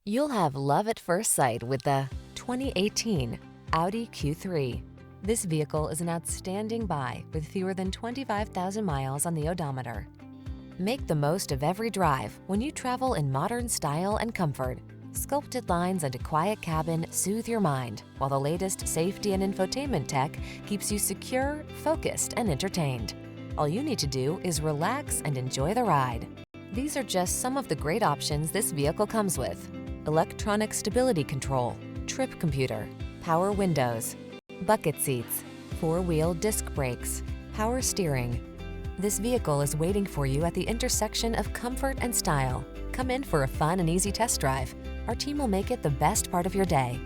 You'll have love at first sight with the 2018 Audi Q3. This vehicle is an outstanding buy with fewer than 25,000 miles on the odometer. Make the most of every drive when you travel in modern style and comfort. Sculpted lines and a quiet cabin soothe your mind, while the latest safety and infotainment tech keeps you secure, focused, and entertained. All you need to do is relax and enjoy the ride. These are just some of the great options this vehicle comes with: electronic stability control, trip computer, power windows, bucket seats, four-wheel disc brakes, power steering. This vehicle is waiting for you at the intersection of comfort and style. Come in for a fun and easy test drive. Our team will make it the best part of your day.